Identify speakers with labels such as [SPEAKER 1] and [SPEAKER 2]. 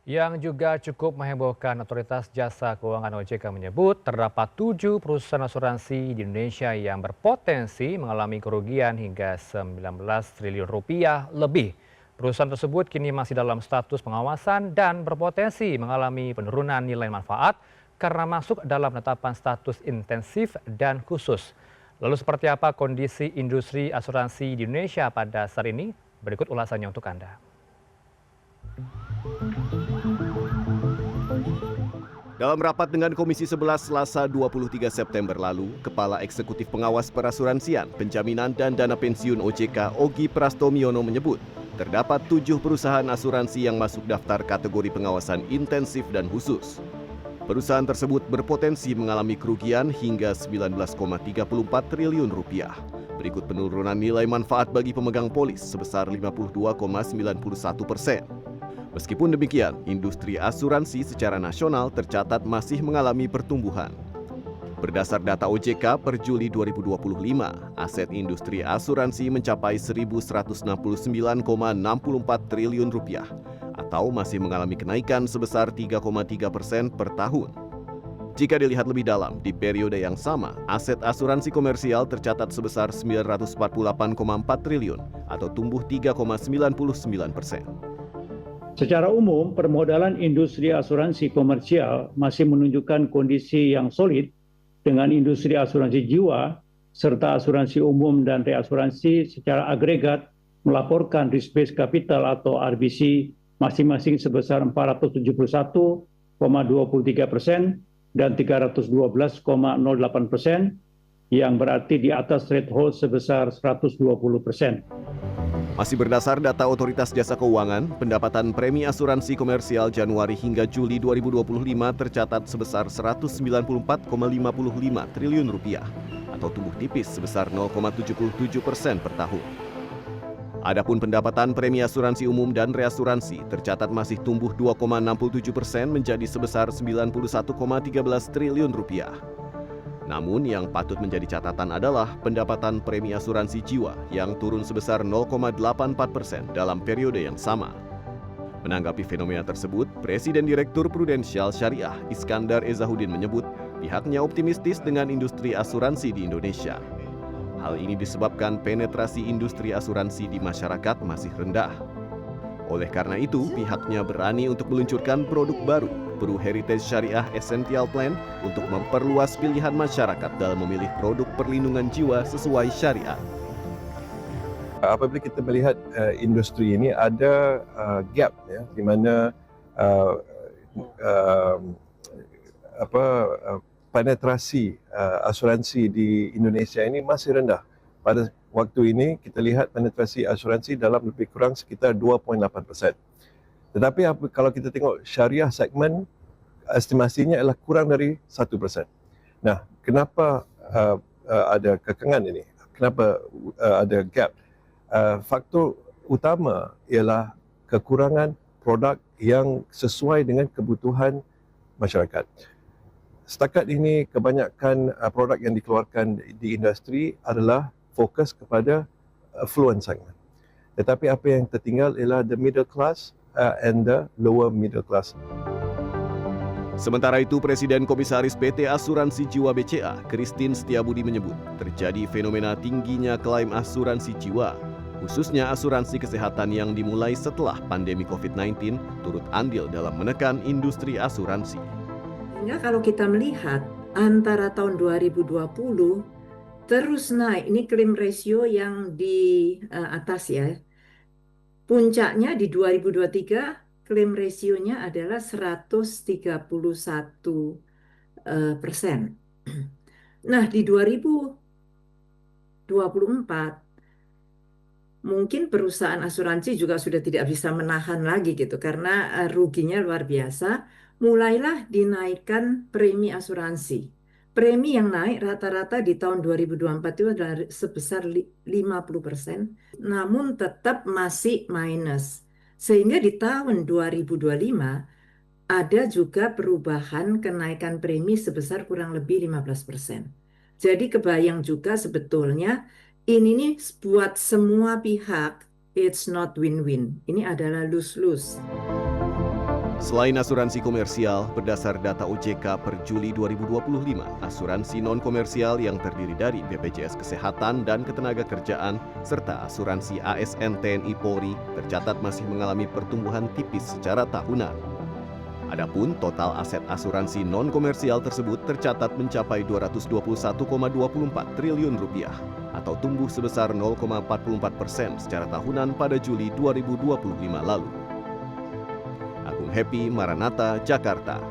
[SPEAKER 1] Yang juga cukup menghebohkan, Otoritas Jasa Keuangan OJK menyebut terdapat 7 perusahaan asuransi di Indonesia yang berpotensi mengalami kerugian hingga 19 triliun rupiah lebih. Perusahaan tersebut kini masih dalam status pengawasan dan berpotensi mengalami penurunan nilai manfaat karena masuk dalam penetapan status intensif dan khusus. Lalu seperti apa kondisi industri asuransi di Indonesia pada saat ini? Berikut ulasannya untuk Anda.
[SPEAKER 2] Dalam rapat dengan Komisi 11 Selasa 23 September lalu, Kepala Eksekutif Pengawas Perasuransian, Penjaminan dan Dana Pensiun OJK Ogi Prastomiono menyebut, terdapat 7 perusahaan asuransi yang masuk daftar kategori pengawasan intensif dan khusus. Perusahaan tersebut berpotensi mengalami kerugian hingga 19,34 triliun rupiah. Berikut penurunan nilai manfaat bagi pemegang polis sebesar 52,91%. Meskipun demikian, industri asuransi secara nasional tercatat masih mengalami pertumbuhan. Berdasar data OJK per Juli 2025, aset industri asuransi mencapai 1.169,64 triliun rupiah atau masih mengalami kenaikan sebesar 3,3% per tahun. Jika dilihat lebih dalam, di periode yang sama, aset asuransi komersial tercatat sebesar 948,4 triliun atau tumbuh 3,99%.
[SPEAKER 3] Secara umum, permodalan industri asuransi komersial masih menunjukkan kondisi yang solid dengan industri asuransi jiwa serta asuransi umum dan reasuransi secara agregat melaporkan risk-based capital atau RBC masing-masing sebesar 471,23% dan 312,08%, yang berarti di atas threshold sebesar 120%.
[SPEAKER 2] Masih berdasar data Otoritas Jasa Keuangan, pendapatan premi asuransi komersial Januari hingga Juli 2025 tercatat sebesar 194,55 triliun rupiah atau tumbuh tipis sebesar 0,77% per tahun. Adapun pendapatan premi asuransi umum dan reasuransi tercatat masih tumbuh 2,67% menjadi sebesar 91,13 triliun rupiah. Namun yang patut menjadi catatan adalah pendapatan premi asuransi jiwa yang turun sebesar 0,84% dalam periode yang sama. Menanggapi fenomena tersebut, Presiden Direktur Prudensial Syariah Iskandar Ezahuddin menyebut pihaknya optimistis dengan industri asuransi di Indonesia. Hal ini disebabkan penetrasi industri asuransi di masyarakat masih rendah. Oleh karena itu, pihaknya berani untuk meluncurkan produk baru, Pru Heritage Syariah Essential Plan, untuk memperluas pilihan masyarakat dalam memilih produk perlindungan jiwa sesuai syariat.
[SPEAKER 4] Apabila kita melihat industri ini ada gap, ya, di mana penetrasi asuransi di Indonesia ini masih rendah. Pada waktu ini kita lihat penetrasi asuransi dalam lebih kurang sekitar 2,8%. Tetapi kalau kita tengok syariah segmen, estimasinya adalah kurang dari 1%. Nah, kenapa ada kekangan ini? Kenapa ada gap? Faktor utama ialah kekurangan produk yang sesuai dengan kebutuhan masyarakat. Setakat ini, kebanyakan produk yang dikeluarkan di industri adalah fokus kepada affluent segment. Tetapi apa yang tertinggal ialah the middle class and the lower middle class.
[SPEAKER 2] Sementara itu, Presiden Komisaris PT Asuransi Jiwa BCA, Christine Setiabudi menyebut, terjadi fenomena tingginya klaim asuransi jiwa, khususnya asuransi kesehatan yang dimulai setelah pandemi COVID-19 turut andil dalam menekan industri asuransi.
[SPEAKER 5] Sehingga kalau kita melihat antara tahun 2020 terus naik, ini claim ratio yang di atas ya. Puncaknya di 2023 klaim rasionya adalah 131%. Nah, di 2024 mungkin perusahaan asuransi juga sudah tidak bisa menahan lagi gitu karena ruginya luar biasa. Mulailah dinaikkan premi asuransi. Premi yang naik rata-rata di tahun 2024 itu adalah sebesar 50%, namun tetap masih minus. Sehingga di tahun 2025 ada juga perubahan kenaikan premi sebesar kurang lebih 15%. Jadi kebayang juga sebetulnya ini nih buat semua pihak, it's not win-win. Ini adalah lose-lose.
[SPEAKER 2] Selain asuransi komersial, berdasar data OJK per Juli 2025, asuransi non-komersial yang terdiri dari BPJS Kesehatan dan Ketenagakerjaan, serta asuransi ASN TNI Polri tercatat masih mengalami pertumbuhan tipis secara tahunan. Adapun total aset asuransi non-komersial tersebut tercatat mencapai 221,24 triliun rupiah atau tumbuh sebesar 0,44% secara tahunan pada Juli 2025 lalu. Agung Happy, Maranatha, Jakarta.